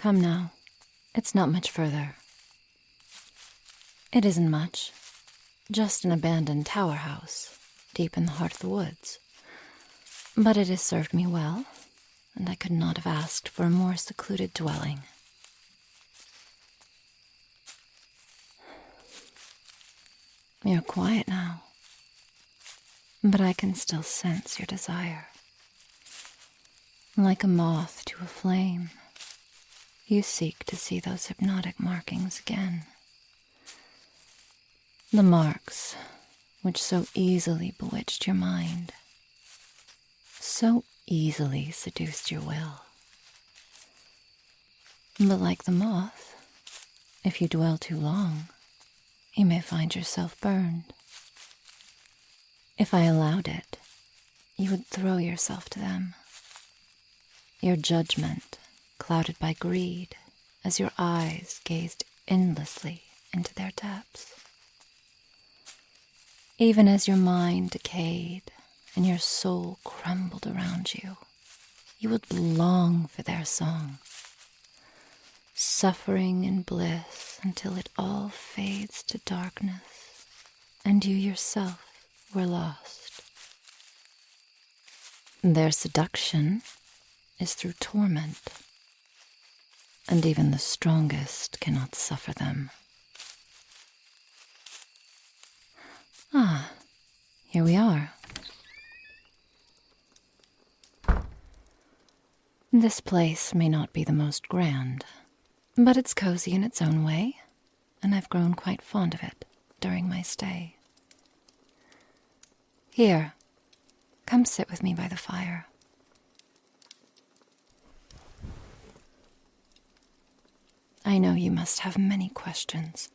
Come now. It's not much further. It isn't much. Just an abandoned tower house, deep in the heart of the woods. But it has served me well, and I could not have asked for a more secluded dwelling. You're quiet now, but I can still sense your desire. Like a moth to a flame, you seek to see those hypnotic markings again. The marks which so easily bewitched your mind, so easily seduced your will. But like the moth, if you dwell too long, you may find yourself burned. If I allowed it, you would throw yourself to them. Your judgment clouded by greed as your eyes gazed endlessly into their depths. Even as your mind decayed and your soul crumbled around you, you would long for their song, suffering in bliss until it all fades to darkness and you yourself were lost. Their seduction is through torment, and even the strongest cannot suffer them. Ah, here we are. This place may not be the most grand, but it's cozy in its own way, and I've grown quite fond of it during my stay. Here, come sit with me by the fire. I know you must have many questions.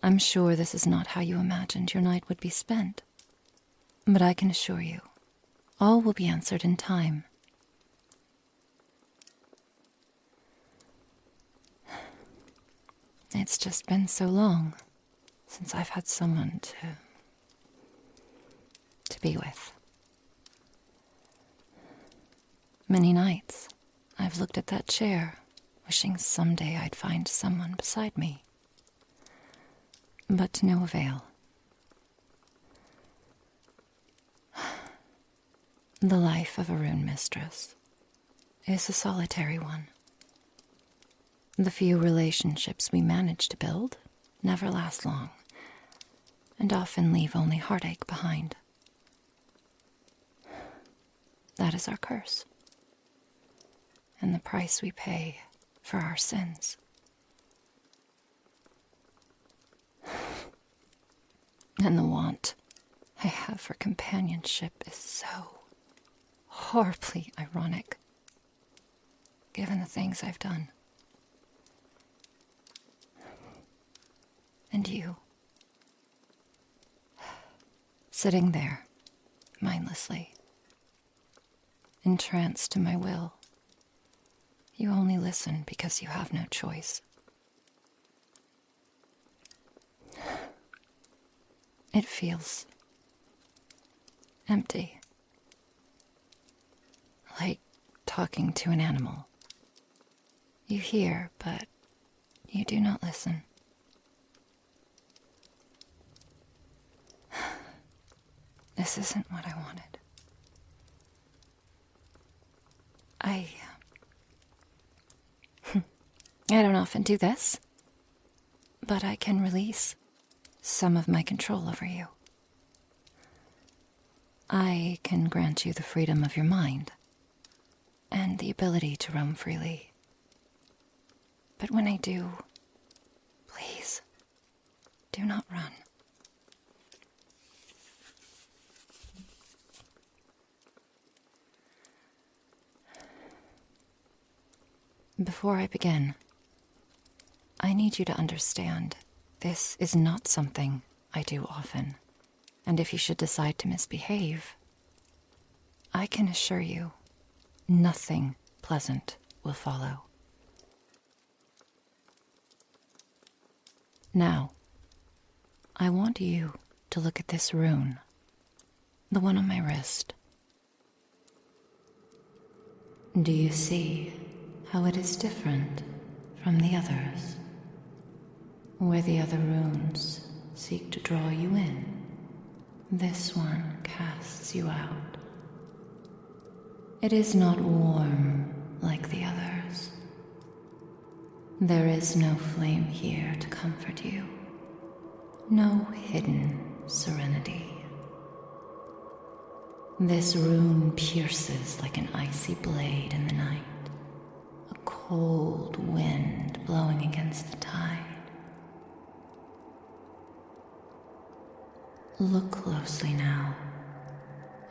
I'm sure this is not how you imagined your night would be spent, but I can assure you, all will be answered in time. It's just been so long since I've had someone to be with. Many nights I've looked at that chair, wishing someday I'd find someone beside me. But to no avail. The life of a Rune Mistress is a solitary one. The few relationships we manage to build never last long, and often leave only heartache behind. That is our curse, and the price we pay for our sins. And the want I have for companionship is so horribly ironic, given the things I've done. And you, sitting there, mindlessly, entranced to my will. You only listen because you have no choice. It feels empty, like talking to an animal. You hear, but you do not listen. This isn't what I wanted. I don't often do this, but I can release some of my control over you. I can grant you the freedom of your mind and the ability to roam freely. But when I do, please, do not run. Before I begin, I need you to understand this is not something I do often, and if you should decide to misbehave, I can assure you nothing pleasant will follow. Now, I want you to look at this rune, the one on my wrist. Do you see how it is different from the others, where the other runes seek to draw you in. This one casts you out. It is not warm like the others. There is no flame here to comfort you, no hidden serenity. This rune pierces like an icy blade in the night, a cold wind blowing against the tide. Look closely now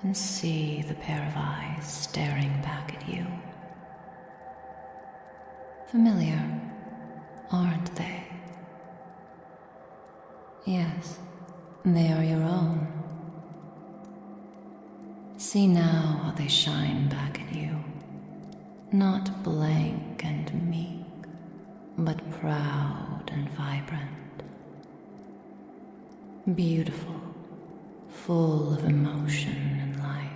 and see the pair of eyes staring back at you. Familiar, aren't they? Yes, they are your own. See now how they shine back at you, not blank and meek, but proud and vibrant. Beautiful, full of emotion and life.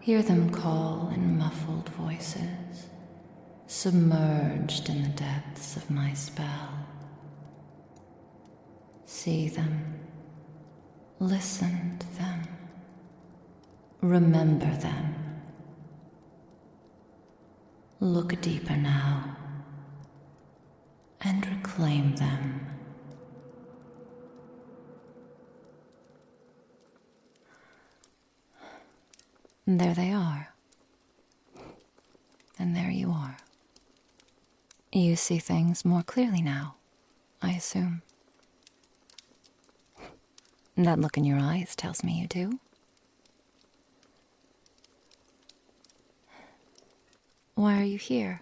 Hear them call in muffled voices, submerged in the depths of my spell. See them, listen to them, remember them. Look deeper now and reclaim them. There they are. And there you are. You see things more clearly now, I assume. That look in your eyes tells me you do. Why are you here?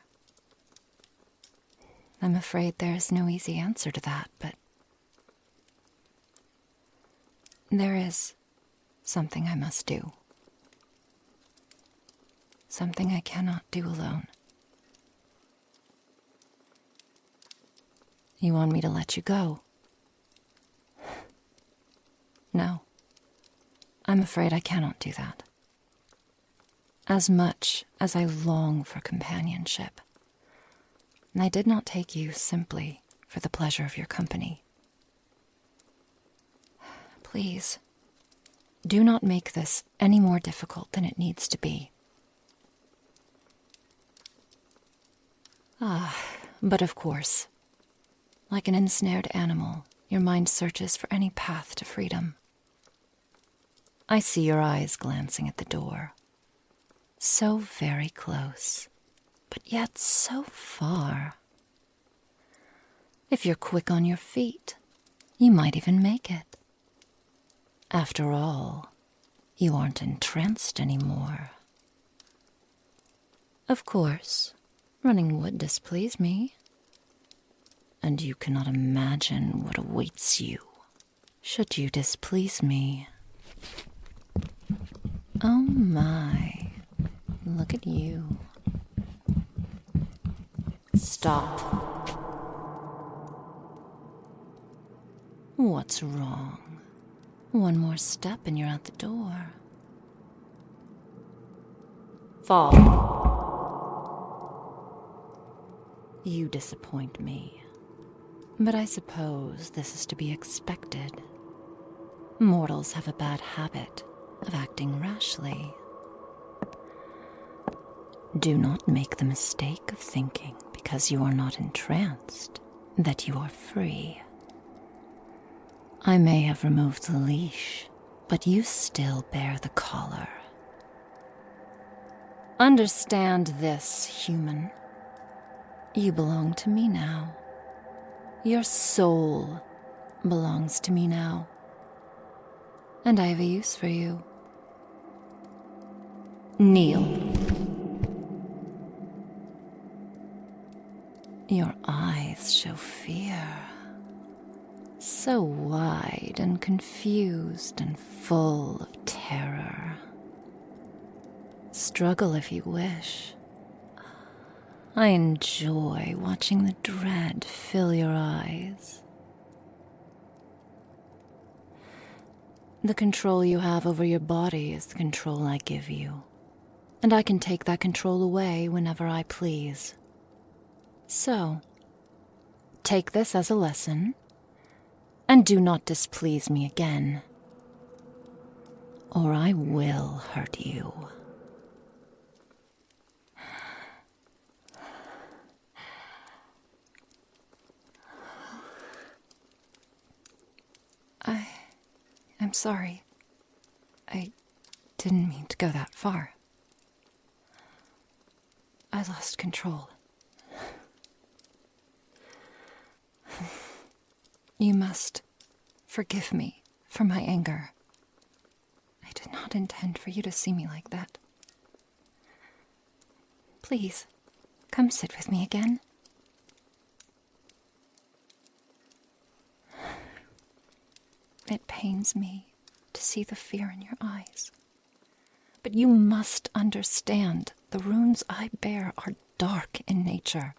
I'm afraid there's no easy answer to that, but there is something I must do. Something I cannot do alone. You want me to let you go? No. I'm afraid I cannot do that. As much as I long for companionship, I did not take you simply for the pleasure of your company. Please, do not make this any more difficult than it needs to be. But of course, like an ensnared animal, your mind searches for any path to freedom. I see your eyes glancing at the door. So very close, but yet so far. If you're quick on your feet, you might even make it. After all, you aren't entranced anymore. Of course, running would displease me. And you cannot imagine what awaits you should you displease me. Oh my, look at you. Stop. What's wrong? One more step and you're out the door. Fall. You disappoint me. But I suppose this is to be expected. Mortals have a bad habit of acting rashly. Do not make the mistake of thinking because you are not entranced that you are free. I may have removed the leash, but you still bear the collar. Understand this, human. You belong to me now. Your soul belongs to me now. And I have a use for you. Kneel. Your eyes show fear. So wide and confused and full of terror. Struggle if you wish. I enjoy watching the dread fill your eyes. The control you have over your body is the control I give you. and I can take that control away whenever I please. So, take this as a lesson, and do not displease me again, or I will hurt you. I'm sorry. I didn't mean to go that far. I lost control. You must forgive me for my anger. I did not intend for you to see me like that. Please, come sit with me again. It pains me to see the fear in your eyes. But you must understand the runes I bear are dark in nature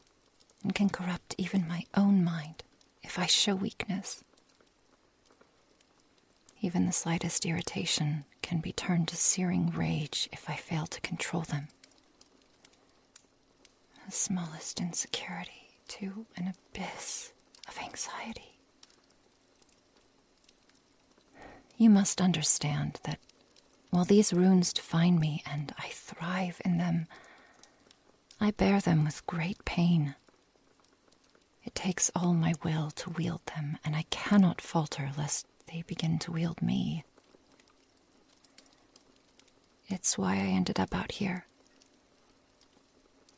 and can corrupt even my own mind if I show weakness. Even the slightest irritation can be turned to searing rage if I fail to control them. The smallest insecurity to an abyss of anxiety. You must understand that while these runes define me and I thrive in them, I bear them with great pain. It takes all my will to wield them, and I cannot falter lest they begin to wield me. It's why I ended up out here,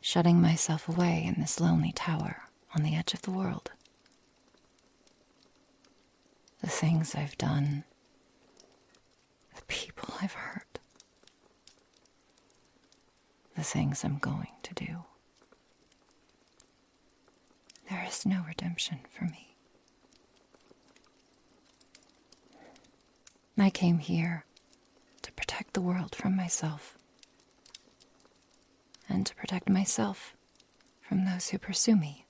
shutting myself away in this lonely tower on the edge of the world. The things I've done, the people I've hurt, the things I'm going to do. There is no redemption for me. I came here to protect the world from myself, and to protect myself from those who pursue me.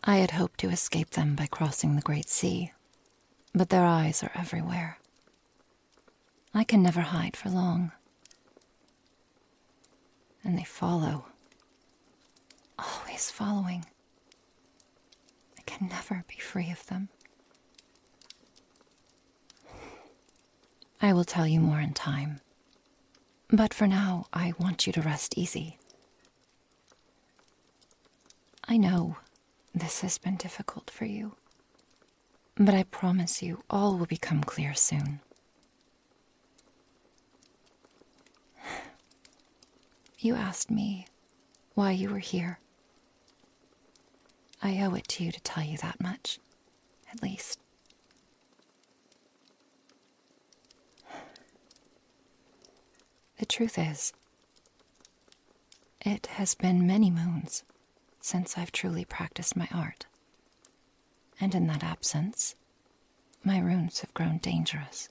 I had hoped to escape them by crossing the Great Sea, but their eyes are everywhere. I can never hide for long. And they follow, always following. I can never be free of them. I will tell you more in time, but for now I want you to rest easy. I know this has been difficult for you, but I promise you all will become clear soon. You asked me why you were here. I owe it to you to tell you that much, at least. The truth is, it has been many moons since I've truly practiced my art. And in that absence, my runes have grown dangerous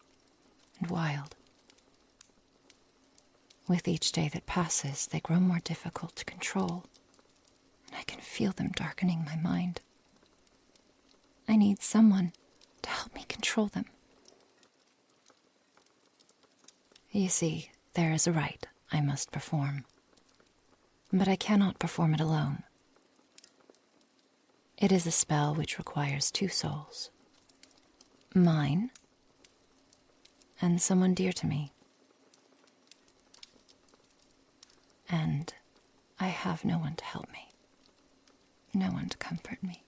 and wild. With each day that passes, they grow more difficult to control, and I can feel them darkening my mind. I need someone to help me control them. You see, there is a rite I must perform, but I cannot perform it alone. It is a spell which requires 2 souls. Mine, and someone dear to me. And I have no one to help me. No one to comfort me.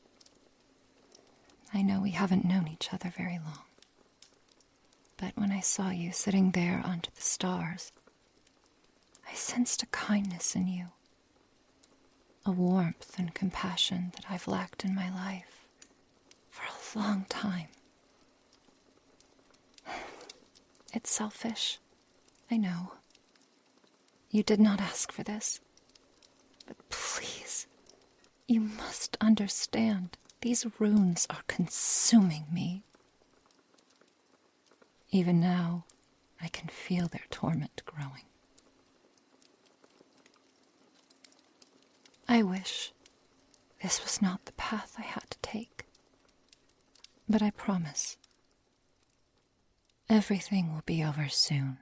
I know we haven't known each other very long. But when I saw you sitting there under the stars, I sensed a kindness in you. A warmth and compassion that I've lacked in my life for a long time. It's selfish, I know. You did not ask for this. But please, you must understand, these runes are consuming me. Even now, I can feel their torment growing. I wish this was not the path I had to take, but I promise. Everything will be over soon.